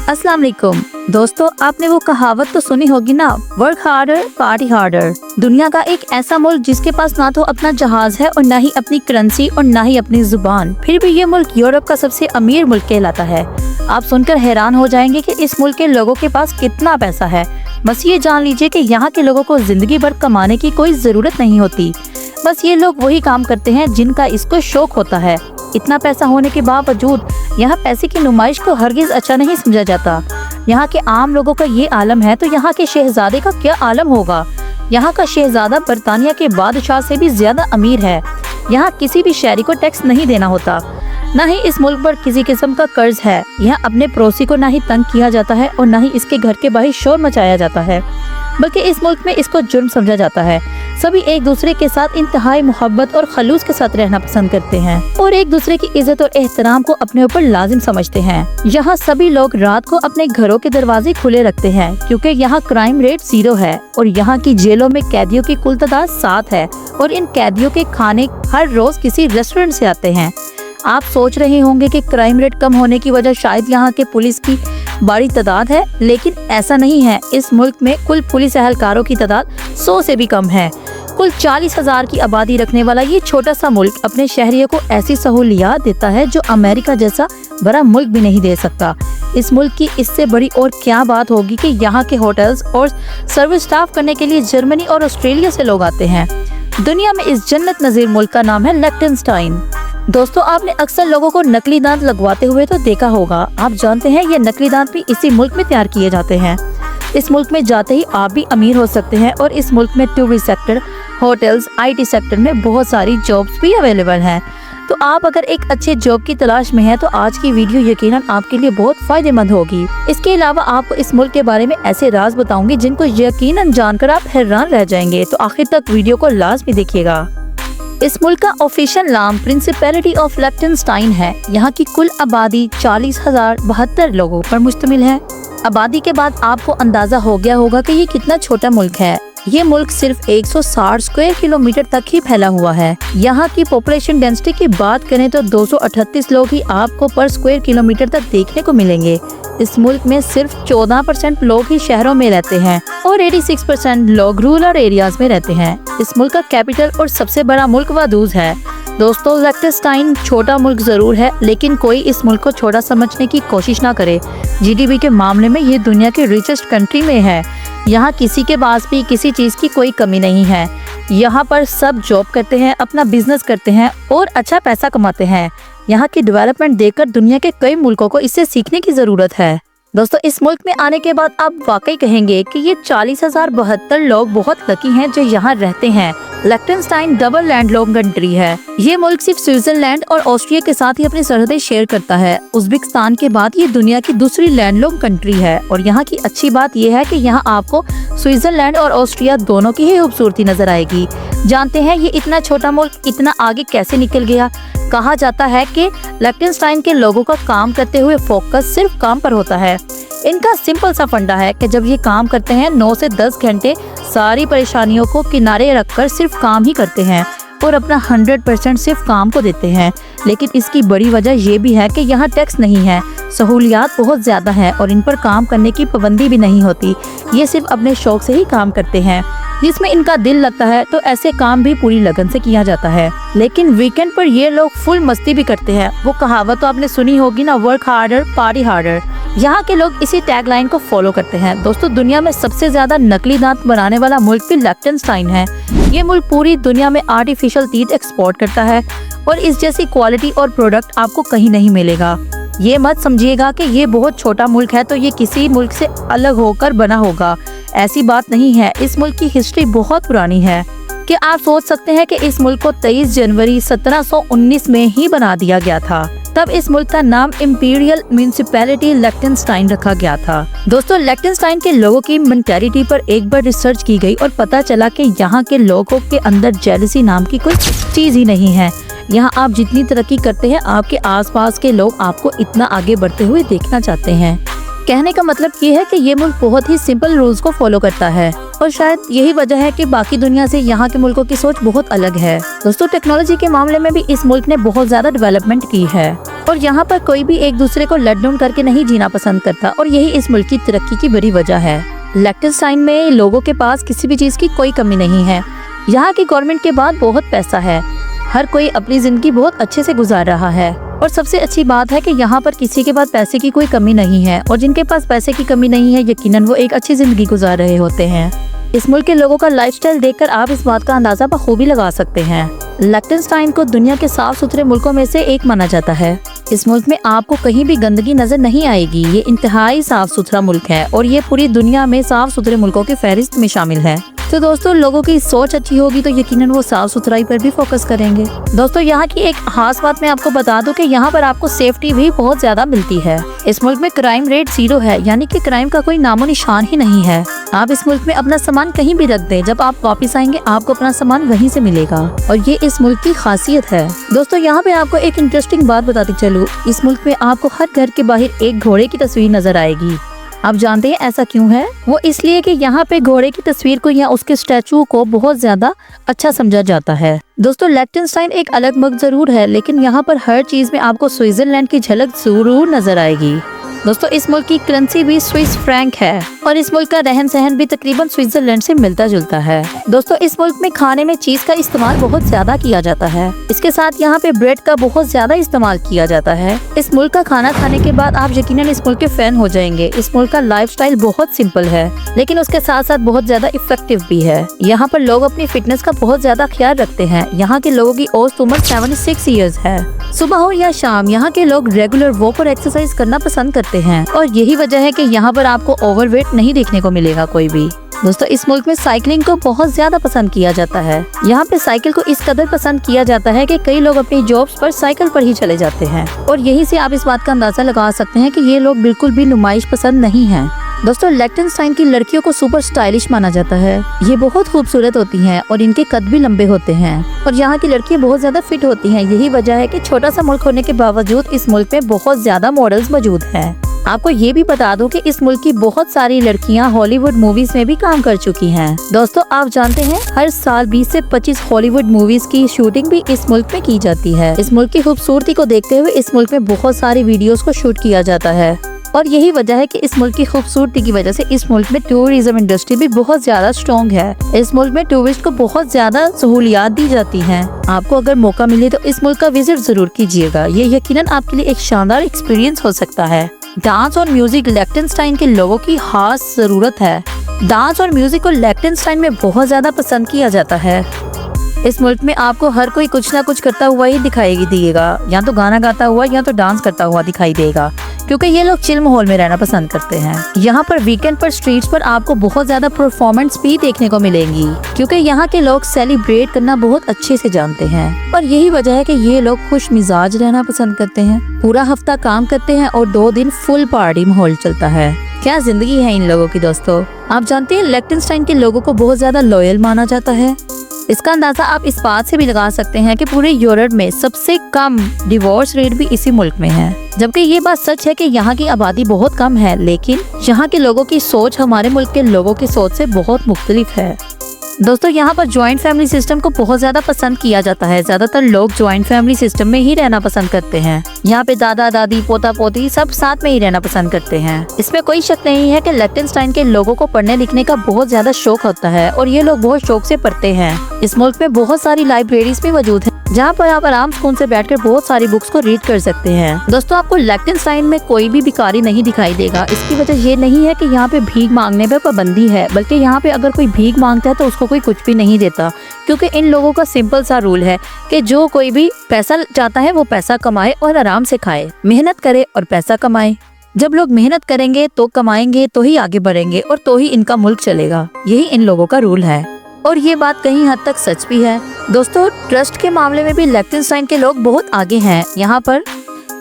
अस्सलाम वालेकुम दोस्तों, आपने वो कहावत तो सुनी होगी ना, वर्क हार्डर पार्टी हार्डर। दुनिया का एक ऐसा मुल्क जिसके पास ना तो अपना जहाज है और ना ही अपनी करेंसी और ना ही अपनी जुबान, फिर भी ये मुल्क यूरोप का सबसे अमीर मुल्क कहलाता है। आप सुनकर हैरान हो जाएंगे कि इस मुल्क के लोगों के पास कितना पैसा है। बस ये जान लीजिए कि यहाँ के लोगों को जिंदगी भर कमाने की कोई जरूरत नहीं होती। बस ये लोग वही काम करते हैं जिनका इसको शौक होता है। इतना पैसा होने के बावजूद यहाँ पैसे की नुमाइश को हरगिज अच्छा नहीं समझा जाता। यहाँ के आम लोगों का ये आलम है तो यहाँ के शहजादे का क्या आलम होगा। यहाँ का शहजादा बर्तानिया के बादशाह से भी ज्यादा अमीर है। यहाँ किसी भी शहरी को टैक्स नहीं देना होता, न ही इस मुल्क पर किसी किस्म का कर्ज है। यहाँ अपने पड़ोसी को न ही तंग किया जाता है और न ही इसके घर के बाहर शोर मचाया जाता है, बल्कि इस मुल्क में इसको जुर्म समझा जाता है। सभी एक दूसरे के साथ इंतहाई मोहब्बत और खलूस के साथ रहना पसंद करते हैं और एक दूसरे की इज्जत और एहतराम को अपने ऊपर लाजिम समझते हैं। यहाँ सभी लोग रात को अपने घरों के दरवाजे खुले रखते हैं क्योंकि यहाँ क्राइम रेट 0 है और यहाँ की जेलों में कैदियों की कुल तादाद 7 है और इन कैदियों के खाने हर रोज किसी रेस्टोरेंट से आते हैं। आप सोच रहे होंगे कि क्राइम रेट कम होने की वजह शायद यहाँ के पुलिस की बड़ी तादाद है, लेकिन ऐसा नहीं है। इस मुल्क में कुल पुलिस एहलकारों की तादाद 100 से भी कम है। कुल 40,000 की आबादी रखने वाला ये छोटा सा मुल्क अपने शहरियों को ऐसी सहूलियात देता है जो अमेरिका जैसा बड़ा मुल्क भी नहीं दे सकता। इस मुल्क की इससे बड़ी और क्या बात होगी कि यहाँ के होटल्स और सर्विस स्टाफ करने के लिए जर्मनी और ऑस्ट्रेलिया से लोग आते हैं। दुनिया में इस जन्नत नजीर मुल्क का नाम है लिechtenstein। दोस्तों, आपने अक्सर लोगों को नकली दांत लगवाते हुए तो देखा होगा। आप जानते हैं ये नकली दांत भी इसी मुल्क में तैयार किए जाते हैं। इस मुल्क में जाते ही आप भी अमीर हो सकते हैं और इस मुल्क में tourist sector, hotels, IT sector में बहुत सारी जॉब्स भी अवेलेबल हैं। तो आप अगर एक अच्छे जॉब की तलाश में हैं तो आज की वीडियो यकीनन आपके लिए बहुत फायदेमंद होगी। इसके अलावा आपको इस मुल्क के बारे में ऐसे राज बताऊंगी जिनको यकीनन जानकर आप हैरान रह जाएंगे। तो आखिर तक वीडियो को लाजमी देखिएगा। इस मुल्क का ऑफिशियल नाम प्रिंसिपैलिटी ऑफ लिechtenstein है। यहाँ की कुल आबादी 40,072 लोगों पर मुश्तमिल है। आबादी के बाद आपको अंदाजा हो गया होगा कि ये कितना छोटा मुल्क है। ये मुल्क सिर्फ 160 स्क्वायर किलोमीटर तक ही फैला हुआ है। यहाँ की पॉपुलेशन डेंसिटी की बात करें तो 238 लोग ही आपको पर स्क्वायर किलोमीटर तक देखने को मिलेंगे। इस मुल्क में सिर्फ 14% लोग ही शहरों में रहते हैं और 86% लोग रूरल एरियाज में रहते हैं। इस मुल्क का कैपिटल और सबसे बड़ा मुल्क वादूज है। दोस्तों, लिechtenstein छोटा मुल्क जरूर है, लेकिन कोई इस मुल्क को छोटा समझने की कोशिश ना करे। GDP के मामले में ये दुनिया के रिचेस्ट कंट्री में है। यहाँ किसी के पास भी किसी चीज की कोई कमी नहीं है। यहाँ पर सब जॉब करते हैं, अपना बिजनेस करते हैं और अच्छा पैसा कमाते हैं। यहाँ की डेवलपमेंट देखकर दुनिया के कई मुल्कों को इससे सीखने की जरूरत है। दोस्तों, इस मुल्क में आने के बाद आप वाकई कहेंगे कि ये 40,072 लोग बहुत लकी हैं जो यहाँ रहते हैं। लिechtenstein डबल लैंडलॉक कंट्री है। ये मुल्क सिर्फ स्विट्जरलैंड और ऑस्ट्रिया के साथ ही अपनी सरहदें शेयर करता है। उज्बेकिस्तान के बाद ये दुनिया की दूसरी लैंडलॉक कंट्री है और यहाँ की अच्छी बात यह है कि यहाँ आपको स्विट्जरलैंड और ऑस्ट्रिया दोनों की ही खूबसूरती नजर आएगी। जानते हैं ये इतना छोटा मुल्क इतना आगे कैसे निकल गया? कहा जाता है कि लिechtenstein के लोगों का काम करते हुए फोकस सिर्फ काम पर होता है। इनका सिंपल सा फंडा है कि जब ये काम करते हैं 9 से 10 घंटे सारी परेशानियों को किनारे रखकर सिर्फ काम ही करते हैं और अपना 100% सिर्फ काम को देते हैं। लेकिन इसकी बड़ी वजह ये भी है कि यहाँ टैक्स नहीं है, सहूलियात बहुत ज्यादा है और इन पर काम करने की पाबंदी भी नहीं होती। ये सिर्फ अपने शौक से ही काम करते हैं। जिसमें इनका दिल लगता है तो ऐसे काम भी पूरी लगन से किया जाता है। लेकिन वीकेंड पर ये लोग फुल मस्ती भी करते हैं। वो कहावत तो आपने सुनी होगी ना, वर्क हार्डर पार्टी हार्डर। यहाँ के लोग इसी टैगलाइन को फॉलो करते हैं। दोस्तों, दुनिया में सबसे ज्यादा नकली दांत बनाने वाला मुल्क भी लिechtenstein है। ये मुल्क पूरी दुनिया में आर्टिफिशियल टीथ एक्सपोर्ट करता है और इस जैसी क्वालिटी और प्रोडक्ट आपको कहीं नहीं मिलेगा। ये मत समझिएगा कि ये बहुत छोटा मुल्क है तो ये किसी मुल्क से अलग होकर बना होगा। ऐसी बात नहीं है। इस मुल्क की हिस्ट्री बहुत पुरानी है कि आप सोच सकते हैं कि इस मुल्क को 23 जनवरी 1719 में ही बना दिया गया था। तब इस मुल्क का नाम इंपीरियल म्यूनिसिपैलिटी लिechtenstein रखा गया था। दोस्तों, लिechtenstein के लोगों की मेंटालिटी पर एक बार रिसर्च की गई और पता चला कि यहाँ के लोगों के अंदर जेलसी नाम की कोई चीज ही नहीं है। यहाँ आप जितनी तरक्की करते हैं आपके आसपास के लोग आपको इतना आगे बढ़ते हुए देखना चाहते हैं। कहने का मतलब ये है कि ये मुल्क बहुत ही सिंपल रूल्स को फॉलो करता है और शायद यही वजह है कि बाकी दुनिया से यहाँ के मुल्कों की सोच बहुत अलग है। दोस्तों, टेक्नोलॉजी के मामले में भी इस मुल्क ने बहुत ज्यादा डेवलपमेंट की है। और यहाँ पर कोई भी एक दूसरे को लड़ लूट करके नहीं जीना पसंद करता और यही इस मुल्क की तरक्की की बड़ी वजह है। लिechtenstein में लोगों के पास किसी भी चीज की कोई कमी नहीं है। यहाँ की गवर्नमेंट के बाद बहुत पैसा है, हर कोई अपनी जिंदगी बहुत अच्छे से गुजार रहा है और सबसे अच्छी बात है कि यहाँ पर किसी के पास पैसे की कोई कमी नहीं है और जिनके पास पैसे की कमी नहीं है यकीनन वो एक अच्छी जिंदगी गुजार रहे होते हैं। इस मुल्क के लोगों का लाइफस्टाइल देखकर आप इस बात का अंदाजा बखूबी लगा सकते हैं। लिechtenstein को दुनिया के साफ सुथरे मुल्कों में से एक माना जाता है। इस मुल्क में आपको कहीं भी गंदगी नजर नहीं आएगी। ये इंतहाई साफ सुथरा मुल्क है और ये पूरी दुनिया में साफ सुथरे मुल्कों की फहरिस्त में शामिल है। तो दोस्तों, लोगों की सोच अच्छी होगी तो यकीनन वो साफ सुथराई पर भी फोकस करेंगे। दोस्तों, यहाँ की एक खास बात मैं आपको बता दूं कि यहाँ पर आपको सेफ्टी भी बहुत ज्यादा मिलती है। इस मुल्क में क्राइम रेट 0 है, यानी कि क्राइम का कोई नामो निशान ही नहीं है। आप इस मुल्क में अपना सामान कहीं भी रख दें, जब आप वापस आएंगे आपको अपना सामान वहीं से मिलेगा और ये इस मुल्क की खासियत है। दोस्तों, यहाँ पे आपको एक इंटरेस्टिंग बात बताती चलूं, इस मुल्क में आपको हर घर के बाहर एक घोड़े की तस्वीर नजर आएगी। आप जानते हैं ऐसा क्यों है? वो इसलिए कि यहाँ पे घोड़े की तस्वीर को या उसके स्टैचू को बहुत ज्यादा अच्छा समझा जाता है। दोस्तों, लिechtenstein एक अलग मुल्क जरूर है, लेकिन यहाँ पर हर चीज में आपको स्विट्जरलैंड की झलक जरूर नजर आएगी। दोस्तों, इस मुल्क की करेंसी भी स्विस फ्रैंक है और इस मुल्क का रहन सहन भी तकरीबन स्विट्जरलैंड से मिलता जुलता है। दोस्तों, इस मुल्क में खाने में चीज का इस्तेमाल बहुत ज्यादा किया जाता है। इसके साथ यहाँ पे ब्रेड का बहुत ज्यादा इस्तेमाल किया जाता है। इस मुल्क का खाना खाने के बाद आप यकीनन इस मुल्क के फैन हो जाएंगे। इस मुल्क का लाइफस्टाइल बहुत सिंपल है, लेकिन उसके साथ साथ बहुत ज्यादा इफेक्टिव भी है। यहाँ पर लोग अपनी फिटनेस का बहुत ज्यादा ख्याल रखते हैं। यहाँ के लोगों की औसत उम्र 76 ईयर्स है। सुबह हो या शाम यहाँ के लोग रेगुलर वॉक और एक्सरसाइज करना पसंद करते हैं और यही वजह है कि यहाँ पर आपको ओवरवेट नहीं देखने को मिलेगा कोई भी। दोस्तों, इस मुल्क में साइकिलिंग को बहुत ज्यादा पसंद किया जाता है। यहाँ पे साइकिल को इस कदर पसंद किया जाता है कि कई लोग अपनी जॉब्स पर साइकिल पर ही चले जाते हैं और यही से आप इस बात का अंदाजा लगा सकते हैं कि ये लोग बिल्कुल भी नुमाइश पसंद नहीं हैं। दोस्तों, लिechtenstein की लड़कियों को सुपर स्टाइलिश माना जाता है। ये बहुत खूबसूरत होती हैं और इनके कद भी लंबे होते हैं और यहाँ की लड़कियाँ बहुत ज्यादा फिट होती हैं। यही वजह है कि छोटा सा मुल्क होने के बावजूद इस मुल्क में बहुत ज्यादा मॉडल्स मौजूद हैं। आपको ये भी बता दूं कि इस मुल्क की बहुत सारी लड़कियां हॉलीवुड मूवीज में भी काम कर चुकी हैं। दोस्तों, आप जानते हैं हर साल 20 से 25 हॉलीवुड मूवीज की शूटिंग भी इस मुल्क में की जाती है। इस मुल्क की खूबसूरती को देखते हुए इस मुल्क में बहुत सारी वीडियोस को शूट किया जाता है और यही वजह है कि इस मुल्क की खूबसूरती की वजह से इस मुल्क में टूरिज्म इंडस्ट्री भी बहुत ज्यादा स्ट्रॉन्ग है। इस मुल्क में टूरिस्ट को बहुत ज्यादा सहूलियात दी जाती हैं। आपको अगर मौका मिले तो इस मुल्क का विजिट जरूर कीजिएगा। ये यकीनन आपके लिए एक शानदार एक्सपीरियंस हो सकता है। डांस और म्यूजिक लिechtenstein के लोगों की खास जरूरत है। डांस और म्यूजिक को लिechtenstein में बहुत ज्यादा पसंद किया जाता है। इस मुल्क में आपको हर कोई कुछ ना कुछ करता हुआ ही दिखाई देगा, या तो गाना गाता हुआ या तो डांस करता हुआ दिखाई देगा, क्योंकि ये लोग चिल माहौल में रहना पसंद करते हैं। यहाँ पर वीकेंड पर स्ट्रीट्स पर आपको बहुत ज्यादा परफॉर्मेंस भी देखने को मिलेंगी, क्योंकि यहाँ के लोग सेलिब्रेट करना बहुत अच्छे से जानते हैं और यही वजह है कि ये लोग खुश मिजाज रहना पसंद करते हैं। पूरा हफ्ता काम करते हैं और 2 दिन फुल पार्टी माहौल चलता है। क्या जिंदगी है इन लोगों की। दोस्तों, आप जानते हैं लिechtenstein के लोगों को बहुत ज्यादा लॉयल माना जाता है। इसका अंदाजा आप इस बात से भी लगा सकते हैं कि पूरे यूरोप में सबसे कम डिवोर्स रेट भी इसी मुल्क में है। जबकि ये बात सच है कि यहाँ की आबादी बहुत कम है, लेकिन यहाँ के लोगों की सोच हमारे मुल्क के लोगों की सोच से बहुत मुख्तलिफ है। दोस्तों, यहाँ पर ज्वाइंट फैमिली सिस्टम को बहुत ज्यादा पसंद किया जाता है। ज्यादातर लोग ज्वाइंट फैमिली सिस्टम में ही रहना पसंद करते हैं। यहाँ पे दादा दादी पोता पोती सब साथ में ही रहना पसंद करते हैं। इसमें कोई शक नहीं है कि लिechtenstein के लोगों को पढ़ने लिखने का बहुत ज्यादा शौक होता है और ये लोग बहुत शौक से पढ़ते हैं। इस मुल्क में बहुत सारी लाइब्रेरीज भी मौजूद है, जहाँ पर आप आराम सुकून से बैठकर बहुत सारी बुक्स को रीड कर सकते हैं। दोस्तों, आपको लिechtenstein में कोई भी भिखारी नहीं दिखाई देगा। इसकी वजह ये नहीं है कि यहाँ पे भीख मांगने पे पाबंदी है, बल्कि यहाँ पे अगर कोई भीख मांगता है तो उसको कोई कुछ भी नहीं देता, क्योंकि इन लोगों का सिंपल सा रूल है कि जो कोई भी पैसा चाहता है वो पैसा कमाए और आराम से खाए, मेहनत करे और पैसा कमाए। जब लोग मेहनत करेंगे तो कमाएंगे तो ही आगे बढ़ेंगे और तो ही इनका मुल्क चलेगा। यही इन लोगों का रूल है और ये बात कहीं हद तक सच भी है। दोस्तों, ट्रस्ट के मामले में भी लिechtenstein के लोग बहुत आगे हैं। यहाँ पर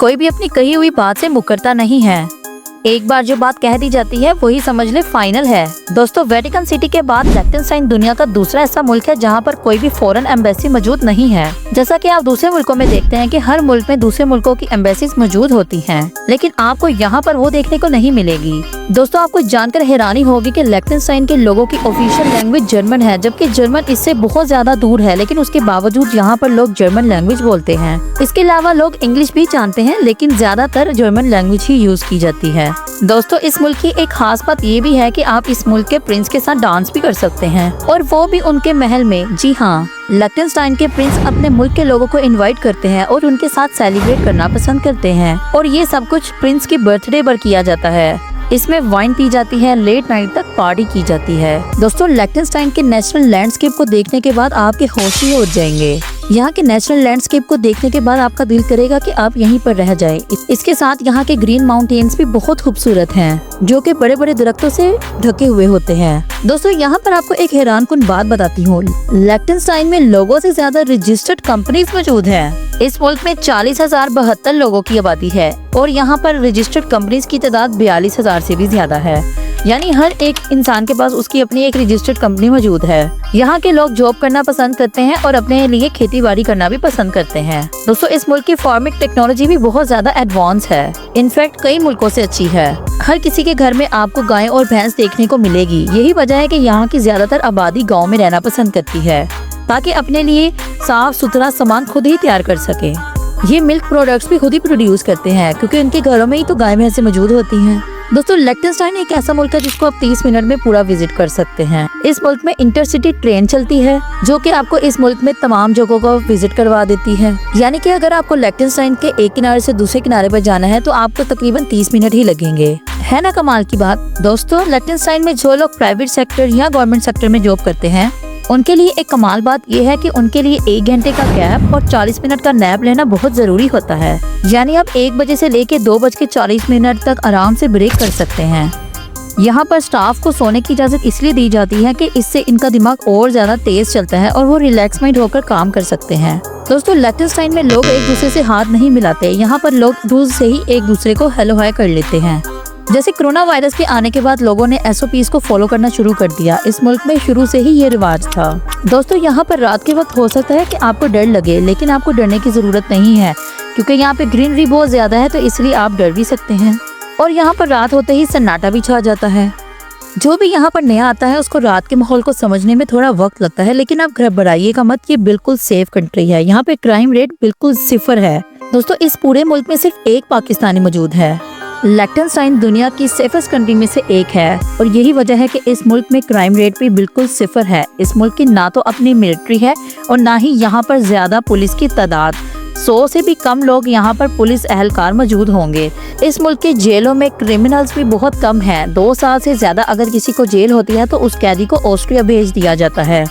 कोई भी अपनी कही हुई बात से मुकरता नहीं है। एक बार जो बात कह दी जाती है वही समझ ले फाइनल है। दोस्तों वेटिकन सिटी के बाद लिechtenstein दुनिया का दूसरा ऐसा मुल्क है जहाँ पर कोई भी फॉरेन एम्बेसी मौजूद नहीं है। जैसा कि आप दूसरे मुल्कों में देखते हैं कि हर मुल्क में दूसरे मुल्कों की एम्बेसीज मौजूद होती हैं, लेकिन आपको यहाँ पर वो देखने को नहीं मिलेगी। दोस्तों आपको जानकर हैरानी होगी कि लिechtenstein के लोगों की ऑफिशियल लैंग्वेज जर्मन है, जबकि जर्मन इससे बहुत ज्यादा दूर है, लेकिन उसके बावजूद यहाँ पर लोग जर्मन लैंग्वेज बोलते हैं। इसके अलावा लोग इंग्लिश भी जानते हैं, लेकिन ज्यादातर जर्मन लैंग्वेज ही यूज की जाती है। दोस्तों इस मुल्क की एक खास बात ये भी है कि आप इस मुल्क के प्रिंस के साथ डांस भी कर सकते हैं, और वो भी उनके महल में। जी हाँ, लिechtenstein के प्रिंस अपने मुल्क के लोगों को इनवाइट करते हैं और उनके साथ सेलिब्रेट करना पसंद करते हैं, और ये सब कुछ प्रिंस की बर्थडे पर किया जाता है। इसमें वाइन पी जाती है, लेट नाइट तक पार्टी की जाती है। दोस्तों लिechtenstein के नेचुरल लैंडस्केप को देखने के बाद आपके होश ही उड़ जाएंगे। यहाँ के नेचुरल लैंडस्केप को देखने के बाद आपका दिल करेगा कि आप यहीं पर रह जाएं। इसके साथ यहाँ के ग्रीन माउंटेन्स भी बहुत खूबसूरत हैं, जो कि बड़े बड़े दरख्तों से ढके हुए होते हैं। दोस्तों यहाँ पर आपको एक हैरानकुन बात बताती हूँ, लिechtenstein में लोगों से ज्यादा रजिस्टर्ड कंपनीज मौजूद हैं। इस मुल्क में 40,072 लोगों की आबादी है, और यहाँ पर रजिस्टर्ड कंपनीज की तादाद 42,000 से भी ज्यादा है। यानी हर एक इंसान के पास उसकी अपनी एक रजिस्टर्ड कंपनी मौजूद है। यहाँ के लोग जॉब करना पसंद करते हैं और अपने लिए खेती बाड़ी करना भी पसंद करते हैं। दोस्तों इस मुल्क की फार्मिंग टेक्नोलॉजी भी बहुत ज्यादा एडवांस है, इनफैक्ट कई मुल्कों से अच्छी है। हर किसी के घर में आपको गाय और भैंस देखने को मिलेगी। यही वजह है कि यहाँ की ज्यादातर आबादी गाँव में रहना पसंद करती है, ताकि अपने लिए साफ सुथरा सामान खुद ही तैयार कर सके। ये मिल्क प्रोडक्ट्स भी खुद ही प्रोड्यूस करते हैं, क्योंकि उनके घरों में ही तो गाय भैंसें मौजूद होती हैं। दोस्तों लिechtenstein एक ऐसा मुल्क है जिसको आप 30 मिनट में पूरा विजिट कर सकते हैं। इस मुल्क में इंटरसिटी ट्रेन चलती है, जो कि आपको इस मुल्क में तमाम जगहों को विजिट करवा देती है। यानी कि अगर आपको लिechtenstein के एक किनारे से दूसरे किनारे पर जाना है तो आपको तकरीबन 30 मिनट ही लगेंगे। है ना कमाल की बात। दोस्तों लिechtenstein में जो लोग प्राइवेट सेक्टर या गवर्नमेंट सेक्टर में जॉब करते हैं, उनके लिए एक कमाल बात यह है कि उनके लिए 1 घंटे का गैप और 40 मिनट का नैप लेना बहुत जरूरी होता है। यानी आप 1 बजे से लेके 2:40 तक आराम से ब्रेक कर सकते हैं। यहाँ पर स्टाफ को सोने की इजाजत इसलिए दी जाती है कि इससे इनका दिमाग और ज्यादा तेज चलता है और वो रिलैक्स माइंड होकर काम कर सकते हैं। दोस्तों लिechtenstein में लोग एक दूसरे से हाथ नहीं मिलाते। यहाँ पर लोग दूर से ही एक दूसरे को हेलो हाय कर लेते हैं। जैसे कोरोना वायरस के आने के बाद लोगों ने SOPs को फॉलो करना शुरू कर दिया। इस मुल्क में शुरू से ही ये रिवाज था। दोस्तों यहाँ पर रात के वक्त हो सकता है कि आपको डर लगे, लेकिन आपको डरने की जरूरत नहीं है, क्योंकि यहाँ पे ग्रीनरी बहुत ज्यादा है, तो इसलिए आप डर भी सकते हैं। और यहाँ पर रात होते ही सन्नाटा भी छा जाता है। जो भी यहाँ पर नया आता है उसको रात के माहौल को समझने में थोड़ा वक्त लगता है, लेकिन आप घबराइएगा मत, ये बिल्कुल सेफ कंट्री है। यहाँ पे क्राइम रेट बिल्कुल 0 है। दोस्तों इस पूरे मुल्क में सिर्फ एक पाकिस्तानी मौजूद है। लिechtenstein दुनिया की सेफेस्ट कंट्री में से एक है, और यही वजह है कि इस मुल्क में क्राइम रेट भी बिल्कुल 0 है। इस मुल्क की ना तो अपनी मिलिट्री है और ना ही यहाँ पर ज्यादा पुलिस की तादाद। 100 से भी कम लोग यहाँ पर पुलिस एहलकार मौजूद होंगे। इस मुल्क के जेलों में क्रिमिनल्स भी बहुत कम हैं। 2 साल से ज्यादा अगर किसी को जेल होती है तो उस कैदी को ऑस्ट्रिया भेज दिया जाता है।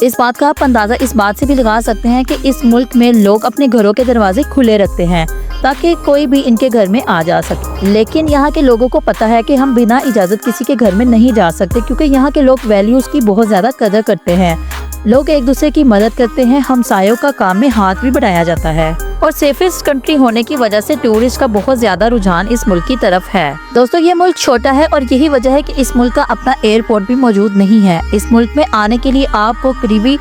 इस बात का आप अंदाजा इस बात से भी लगा सकते हैं कि इस मुल्क में लोग अपने घरों के दरवाजे खुले रखते हैं, ताकि कोई भी इनके घर में आ जा सके। लेकिन यहाँ के लोगों को पता है कि हम बिना इजाजत किसी के घर में नहीं जा सकते, क्योंकि यहाँ के लोग वैल्यूज की बहुत ज्यादा कदर करते हैं। लोग एक दूसरे की मदद करते हैं, हमसायों का काम में हाथ भी बढ़ाया जाता है, और सेफेस्ट कंट्री होने की वजह से टूरिस्ट का बहुत ज्यादा रुझान इस मुल्क की तरफ है। दोस्तों ये मुल्क छोटा है, और यही वजह है कि इस मुल्क का अपना एयरपोर्ट भी मौजूद नहीं है। इस मुल्क में आने के लिए आपको करीबी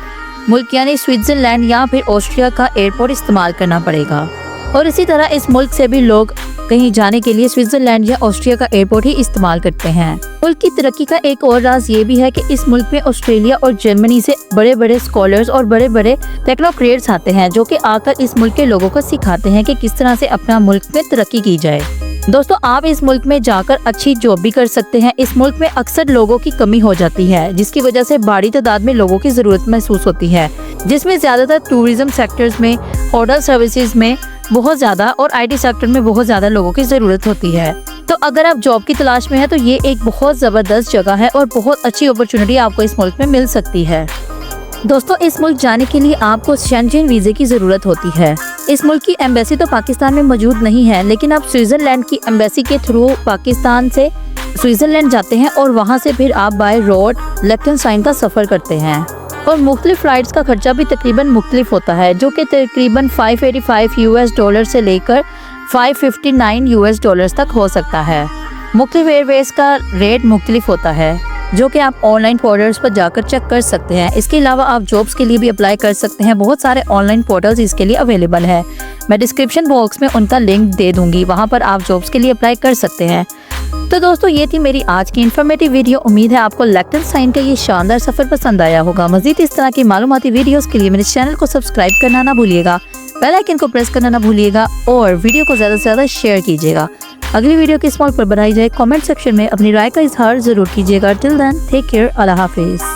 मुल्क यानी स्विट्जरलैंड या फिर ऑस्ट्रिया का एयरपोर्ट इस्तेमाल करना पड़ेगा, और इसी तरह इस मुल्क से भी लोग कहीं जाने के लिए स्विट्जरलैंड या ऑस्ट्रिया का एयरपोर्ट ही इस्तेमाल करते हैं। मुल्क की तरक्की का एक और राज ये भी है कि इस मुल्क में ऑस्ट्रेलिया और जर्मनी से बड़े बड़े स्कॉलर्स और बड़े बड़े टेक्नोक्रेट्स आते हैं, जो कि आकर इस मुल्क के लोगों को सिखाते हैं कि किस तरह से अपना मुल्क में तरक्की की जाए। दोस्तों आप इस मुल्क में जाकर अच्छी जॉब भी कर सकते हैं। इस मुल्क में अक्सर लोगों की कमी हो जाती है, जिसकी वजह से बड़ी तादाद में लोगों की जरूरत महसूस होती है, जिसमें ज्यादातर टूरिज्म सेक्टर्स में, होटल सर्विसेज में बहुत ज्यादा और IT सेक्टर में बहुत ज्यादा लोगों की जरूरत होती है। तो अगर आप जॉब की तलाश में हैं तो ये एक बहुत जबरदस्त जगह है और बहुत अच्छी अपॉर्चुनिटी आपको इस मुल्क में मिल सकती है। दोस्तों इस मुल्क जाने के लिए आपको शेंजेन वीजे की जरूरत होती है। इस मुल्क की एम्बेसी तो पाकिस्तान में मौजूद नहीं है, लेकिन आप स्विट्जरलैंड की एम्बेसी के थ्रू पाकिस्तान से स्विट्जरलैंड जाते हैं और वहाँ से फिर आप बाय रोड लिechtenstein का सफर करते हैं, और मुख्तलिफ फ्लाइट्स का खर्चा भी तकरीबन मुख्तलिफ होता है, जो कि तकरीबन $585 से लेकर $559 तक हो सकता है। मुख्तलिफ एयरवेज का रेट मुख्तलिफ होता है, जो कि आप ऑनलाइन पोर्टल्स पर जाकर चेक कर सकते हैं। इसके अलावा आप जॉब्स के लिए भी अप्लाई कर सकते हैं। बहुत सारे ऑनलाइन पोर्टल्स इसके लिए अवेलेबल है। मैं डिस्क्रिप्शन बॉक्स में उनका लिंक दे दूंगी, वहां पर आप जॉब्स के लिए अप्लाई कर सकते हैं। तो दोस्तों, ये थी मेरी आज की इन्फॉर्मेटिव वीडियो। उम्मीद है आपको लिechtenstein का ये शानदार सफर पसंद आया होगा। मजीद इस तरह की मालूमाती वीडियोस के लिए मेरे चैनल को सब्सक्राइब करना ना भूलिएगा, बेल आइकन को प्रेस करना ना भूलिएगा और वीडियो को ज़्यादा से ज़्यादा शेयर कीजिएगा। अगली वीडियो किस मौके पर बनाई जाए, कमेंट सेक्शन में अपनी राय का इजहार ज़रूर कीजिएगा। टिल देन, टेक केयर, अल्लाह हाफिज़।